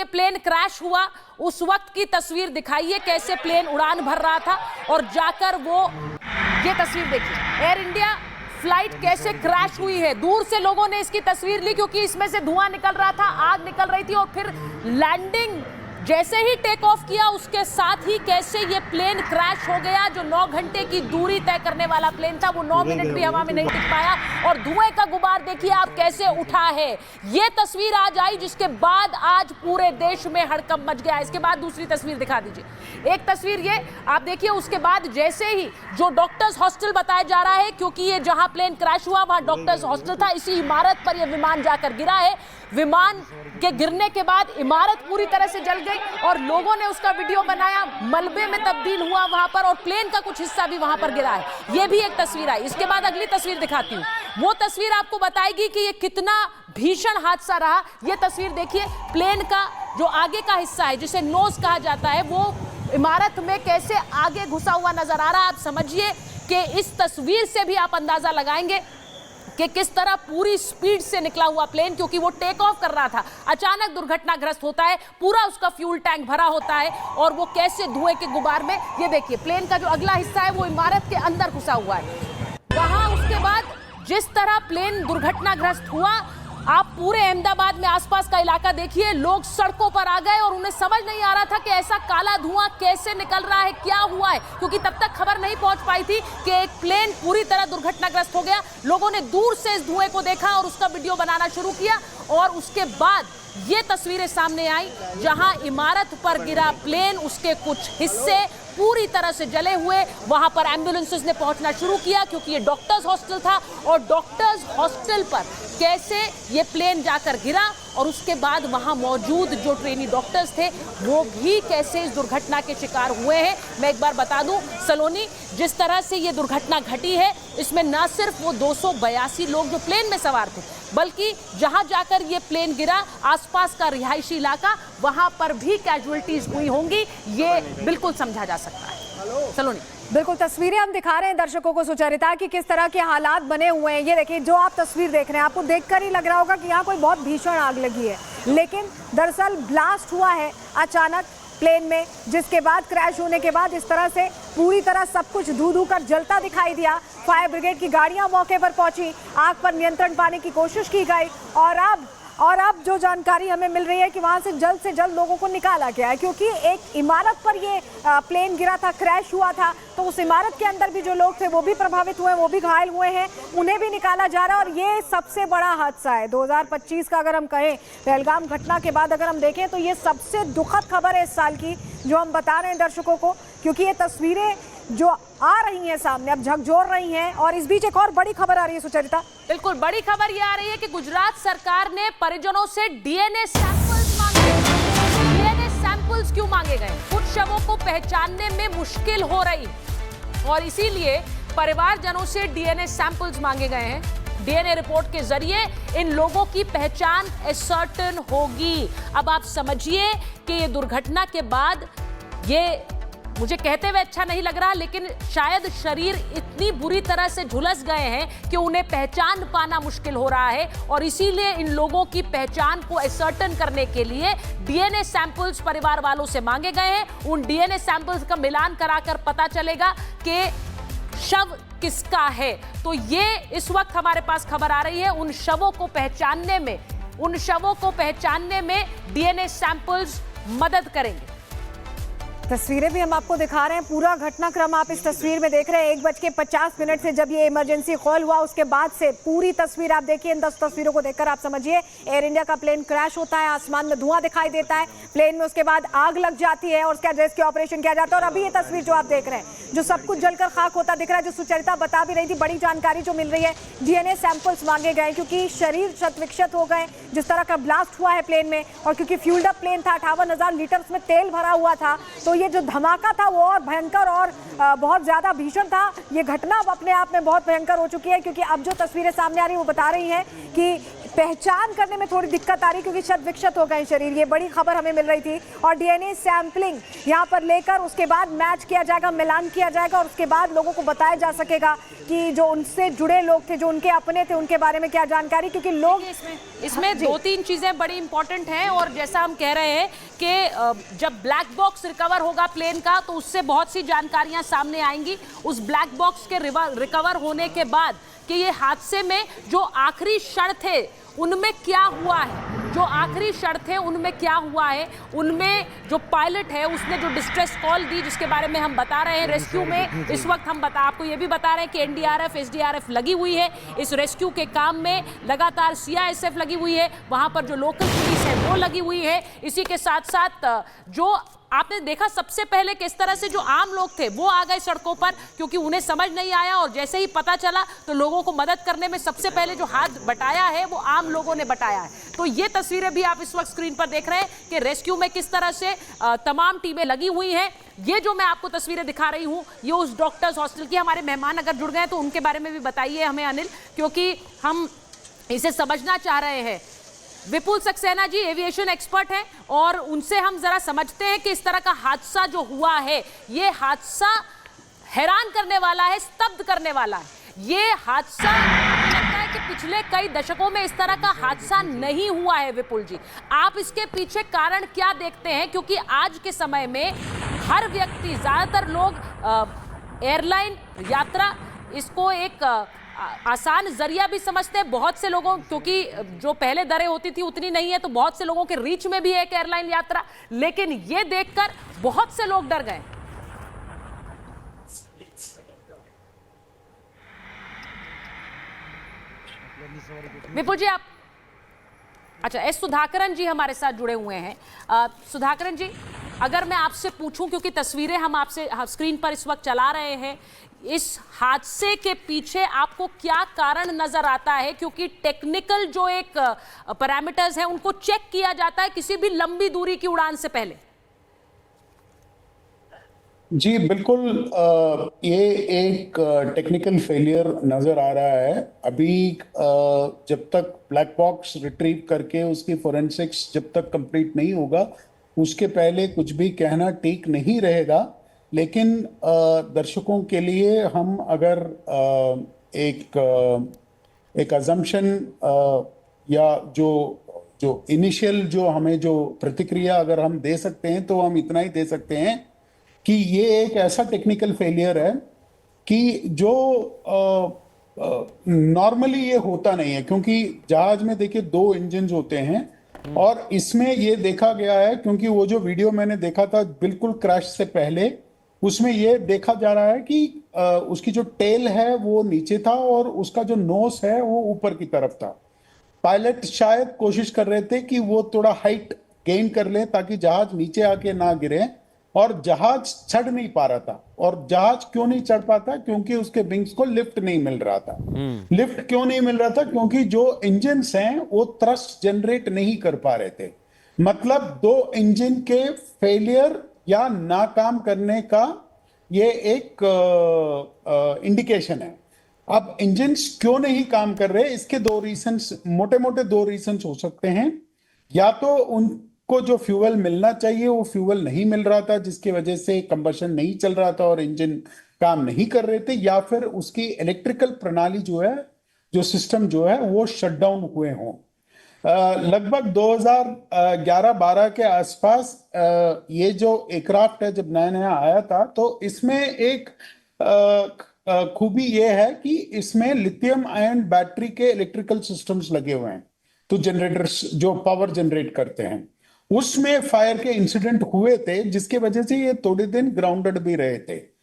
ये plane crash हुआ उस वक्त की तस्वीर दिखाइए, कैसे प्लेन उड़ान भर रहा था और जाकर वो ये तस्वीर देखिए, एयर इंडिया फ्लाइट कैसे क्रैश हुई है। दूर से लोगों ने इसकी तस्वीर ली क्योंकि इसमें से धुआं निकल रहा था, आग निकल रही थी और फिर लैंडिंग जैसे ही टेक ऑफ किया उसके साथ ही कैसे ये प्लेन क्रैश हो गया। जो 9 घंटे की दूरी तय करने वाला प्लेन था वो 9 मिनट भी हवा में नहीं टिक पाया और धुएं का गुबार देखिए आप कैसे उठा है। ये तस्वीर आज आई जिसके बाद आज पूरे देश में हड़कंप मच गया। इसके बाद दूसरी तस्वीर दिखा दीजिए। एक तस्वीर ये आप देखिए, उसके बाद जैसे ही जो डॉक्टर्स हॉस्टल बताया जा रहा है, क्योंकि ये जहां प्लेन क्रैश हुआ वहां डॉक्टर्स हॉस्टल था, इसी इमारत पर यह विमान जाकर गिरा है। विमान के गिरने के बाद इमारत पूरी तरह से जल गई और लोगों ने उसका वीडियो बनाया, मलबे में तब्दील हुआ वहां पर और प्लेन का कुछ हिस्सा भी वहां पर गिरा है। ये भी एक तस्वीर आई। इसके बाद अगली तस्वीर दिखाती हूँ। वो तस्वीर आपको बताएगी कि ये कितना भीषण हादसा रहा। ये तस्वीर देखिए, प्लेन का जो आगे का हिस्सा है जिसे नोज कहा जाता है वो इमारत में कैसे आगे घुसा हुआ नजर आ रहा है। आप समझिए कि इस तस्वीर से भी आप अंदाजा लगाएंगे कि किस तरह पूरी स्पीड से निकला हुआ प्लेन, क्योंकि वो टेक ऑफ कर रहा था, अचानक दुर्घटनाग्रस्त होता है, पूरा उसका फ्यूल टैंक भरा होता है और वो कैसे धुएं के गुबार में, ये देखिए प्लेन का जो अगला हिस्सा है वो इमारत के अंदर घुसा हुआ है। वहां उसके बाद जिस तरह प्लेन दुर्घटनाग्रस्त हुआ, आप पूरे अहमदाबाद में आसपास का इलाका देखिए, लोग सड़कों पर आ गए और उन्हें समझ नहीं आ रहा था कि ऐसा काला धुआं कैसे निकल रहा है, क्या हुआ है, क्योंकि तब तक खबर नहीं पहुंच पाई थी कि एक प्लेन पूरी तरह दुर्घटनाग्रस्त हो गया। लोगों ने दूर से इस धुएं को देखा और उसका वीडियो बनाना शुरू किया और उसके बाद ये तस्वीरें सामने आई जहां इमारत पर गिरा प्लेन, उसके कुछ हिस्से पूरी तरह से जले हुए। वहां पर एम्बुलेंसेस ने पहुंचना शुरू किया क्योंकि ये डॉक्टर्स हॉस्टल था और डॉक्टर्स हॉस्टल पर कैसे ये प्लेन जाकर गिरा और उसके बाद वहां मौजूद जो ट्रेनी डॉक्टर्स थे वो भी कैसे इस दुर्घटना के शिकार हुए हैं। मैं एक बार बता दूं, सलोनी, जिस तरह से ये दुर्घटना घटी है इसमें न सिर्फ वो 282 लोग जो प्लेन में सवार थे, बल्कि जहां जाकर ये प्लेन गिरा आसपास का रिहायशी इलाका, वहां पर भी कैजुअलिटीज हुई होंगी, ये बिल्कुल समझा जा सकता है। सलोनी, बिल्कुल तस्वीरें हम दिखा रहे हैं दर्शकों को सुचरिता की किस तरह के हालात बने हुए हैं। ये देखिए, जो आप तस्वीर देख रहे हैं आपको देखकर ही लग रहा होगा कि यहाँ कोई बहुत भीषण आग लगी है, लेकिन दरअसल ब्लास्ट हुआ है अचानक प्लेन में, जिसके बाद क्रैश होने के बाद इस तरह से पूरी तरह सब कुछ धू धू कर जलता दिखाई दिया। फायर ब्रिगेड की गाड़ियां मौके पर पहुंची, आग पर नियंत्रण पाने की कोशिश की गई और अब जो जानकारी हमें मिल रही है कि वहां से जल्द लोगों को निकाला गया है, क्योंकि एक इमारत पर ये प्लेन गिरा था, क्रैश हुआ था, तो उस इमारत के अंदर भी जो लोग थे वो भी प्रभावित हुए, वो भी घायल हुए हैं, उन्हें भी निकाला जा रहा है। और ये सबसे बड़ा हादसा है 2025 का। अगर हम कहें पहलगाम घटना के बाद अगर हम देखें तो ये सबसे दुखद खबर है इस साल की जो हम बता रहे हैं दर्शकों को, क्योंकि ये तस्वीरें जो आ रही हैं सामने अब झकझोर रही हैं। और इस बीच एक और बड़ी खबर आ रही है सुचरिता। बिल्कुल बड़ी खबर ये आ रही है कि गुजरात सरकार ने परिजनों से डीएनए सैंपल्स मांगे। डीएनए सैंपल्स क्यों मांगे गए? कुछ शवों को पहचानने में मुश्किल हो रही और इसीलिए परिवारजनों से डीएनए सैंपल्स मांगे गए हैं। डीएनए रिपोर्ट के जरिए इन लोगों की पहचान सर्टेन होगी। अब आप समझिए कि ये दुर्घटना के बाद, ये मुझे कहते हुए अच्छा नहीं लग रहा, लेकिन शायद शरीर इतनी बुरी तरह से झुलस गए हैं कि उन्हें पहचान पाना मुश्किल हो रहा है और इसीलिए इन लोगों की पहचान को असर्टेन करने के लिए डीएनए सैंपल्स परिवार वालों से मांगे गए हैं। उन डीएनए सैंपल्स का मिलान कराकर पता चलेगा कि शव किसका है। तो ये इस वक्त हमारे पास खबर आ रही है, उन शवों को पहचानने में डीएनए सैंपल्स मदद करेंगे। तस्वीरें भी हम आपको दिखा रहे हैं, पूरा घटनाक्रम आप इस तस्वीर में देख रहे हैं। 1:50 से जब ये इमरजेंसी कॉल हुआ उसके बाद से पूरी तस्वीर आप देखिए। इन 10 तस्वीरों को देखकर आप समझिए, एयर इंडिया का प्लेन क्रैश होता है, आसमान में धुआं दिखाई देता है, प्लेन में उसके बाद आग लग जाती है और उसके बाद रेस्क्यू ऑपरेशन किया जाता है। और अभी ये तस्वीर जो आप देख रहे हैं, जो सब कुछ जलकर खाक होता दिख रहा है, जो सुचरिता बता भी रही थी, बड़ी जानकारी जो मिल रही है, डीएनए सैंपल्स मांगे गए क्योंकि शरीर क्षत विक्षत हो गए जिस तरह का ब्लास्ट हुआ है प्लेन में। और क्योंकि फ्यूल्ड अप प्लेन था, 58,000 लीटर उसमें तेल भरा हुआ था, तो ये जो धमाका था वो और भयंकर और बहुत ज़्यादा भीषण था। ये घटना अब अपने आप में बहुत भयंकर हो चुकी है, क्योंकि अब जो तस्वीरें सामने आ रही है वो बता रही हैं कि पहचान करने में थोड़ी दिक्कत आ रही क्योंकि शत विक्षत हो गए शरीर, ये बड़ी खबर हमें मिल रही थी। और डीएनए सैंपलिंग यहाँ पर लेकर उसके बाद मैच किया जाएगा, मिलान किया जाएगा और उसके बाद लोगों को बताया जा सकेगा कि जो उनसे जुड़े लोग थे, जो उनके अपने थे, उनके बारे में क्या जानकारी, क्योंकि लोग इसमें दो तीन चीजें बड़ी इंपॉर्टेंट हैं। और जैसा हम कह रहे हैं कि जब ब्लैक बॉक्स रिकवर होगा प्लेन का तो उससे बहुत सी जानकारियां सामने आएंगी। उस ब्लैक बॉक्स के रिकवर होने के बाद कि ये हादसे में जो आखिरी क्षण थे उनमें क्या हुआ है, जो आखिरी क्षण थे उनमें क्या हुआ है, उनमें जो पायलट है उसने जो डिस्ट्रेस कॉल दी जिसके बारे में हम बता रहे हैं। रेस्क्यू में इस वक्त हम आपको ये भी बता रहे हैं कि एनडीआरएफ एसडीआरएफ लगी हुई है इस रेस्क्यू के काम में, लगातार सीआईएसएफ लगी हुई है, वहां पर जो लोकल पुलिस है वो लगी हुई है। इसी के साथ साथ जो आपने देखा सबसे पहले किस तरह से जो आम लोग थे वो आ गए सड़कों पर क्योंकि उन्हें समझ नहीं आया और जैसे ही पता चला तो लोगों को मदद करने में सबसे पहले जो हाथ बटाया है वो आम लोगों ने बटाया है। तो ये तस्वीरें भी आप इस वक्त स्क्रीन पर देख रहे हैं कि रेस्क्यू में किस तरह से तमाम टीमें लगी हुई हैं। ये जो मैं आपको तस्वीरें दिखा रही हूं ये उस डॉक्टर्स हॉस्टल की, हमारे मेहमान अगर जुड़ गए तो उनके बारे में भी बताइए हमें अनिल, क्योंकि हम इसे समझना चाह रहे हैं। विपुल सक्सेना जी एविएशन एक्सपर्ट हैं और उनसे हम जरा समझते हैं कि इस तरह का हादसा जो हुआ है ये हादसा हैरान करने वाला है, स्तब्ध करने वाला है। ये हादसा लगता है कि पिछले कई दशकों में इस तरह का हादसा नहीं हुआ है। विपुल जी, आप इसके पीछे कारण क्या देखते हैं, क्योंकि आज के समय में हर व्यक्ति, ज्यादातर लोग एयरलाइन यात्रा इसको एक आसान जरिया भी समझते हैं। बहुत से लोगों, क्योंकि जो पहले दरें होती थी उतनी नहीं है तो बहुत से लोगों के रीच में भी है एक एयरलाइन यात्रा, लेकिन ये देखकर बहुत से लोग डर गए। विपुल जी आप, अच्छा एस सुधाकरन जी हमारे साथ जुड़े हुए हैं। सुधाकरन जी, अगर मैं आपसे पूछूं, क्योंकि तस्वीरें हम आपसे स्क्रीन पर इस वक्त चला रहे हैं, इस हादसे के पीछे आपको क्या कारण नजर आता है, क्योंकि टेक्निकल जो एक पैरामीटर्स हैं उनको चेक किया जाता है किसी भी लंबी दूरी की उड़ान से पहले। जी बिल्कुल, ये एक टेक्निकल फेलियर नज़र आ रहा है। अभी जब तक ब्लैक बॉक्स रिट्रीव करके उसकी फोरेंसिक्स जब तक कंप्लीट नहीं होगा उसके पहले कुछ भी कहना ठीक नहीं रहेगा। लेकिन दर्शकों के लिए हम अगर एक अजम्पशन या जो इनिशियल जो हमें जो प्रतिक्रिया अगर हम दे सकते हैं तो हम इतना ही दे सकते हैं कि ये एक ऐसा टेक्निकल फेलियर है कि जो नॉर्मली ये होता नहीं है, क्योंकि जहाज में देखिए 2 इंजन होते हैं और इसमें ये देखा गया है, क्योंकि वो जो वीडियो मैंने देखा था बिल्कुल क्रैश से पहले, उसमें ये देखा जा रहा है कि उसकी जो टेल है वो नीचे था और उसका जो नोस है वो ऊपर की तरफ था। पायलट शायद कोशिश कर रहे थे कि वो थोड़ा हाइट गेन कर ले ताकि जहाज नीचे आके ना गिरे, और जहाज चढ़ नहीं पा रहा था। और जहाज क्यों नहीं चढ़ पाता? क्योंकि उसके विंग्स को लिफ्ट नहीं मिल रहा था। लिफ्ट क्यों नहीं मिल रहा था? क्योंकि जो इंजन्स हैं वो थ्रस्ट जनरेट नहीं कर पा रहे थे। मतलब 2 इंजन के फेलियर या नाकाम करने का ये एक इंडिकेशन है। अब इंजन्स क्यों नहीं काम कर रहे, इसके 2 रीजंस, मोटे मोटे 2 रीजंस हो सकते हैं। या तो उनको जो फ्यूल मिलना चाहिए वो फ्यूल नहीं मिल रहा था जिसकी वजह से कंबशन नहीं चल रहा था और इंजन काम नहीं कर रहे थे, या फिर उसकी इलेक्ट्रिकल प्रणाली जो है, जो सिस्टम जो है वो शट डाउन हुए हों। लगभग 2011-12 के आसपास ये जो एयरक्राफ्ट है जब नया नया आया था तो इसमें एक खूबी ये है कि इसमें लिथियम आयन बैटरी के इलेक्ट्रिकल सिस्टम्स लगे हुए हैं, तो जनरेटर्स जो पावर जनरेट करते हैं, उसमें फायर के इंसिडेंट हुए थे जिसके वजह से ये थोड़े दिन ग्राउंडेड भी रहे थे।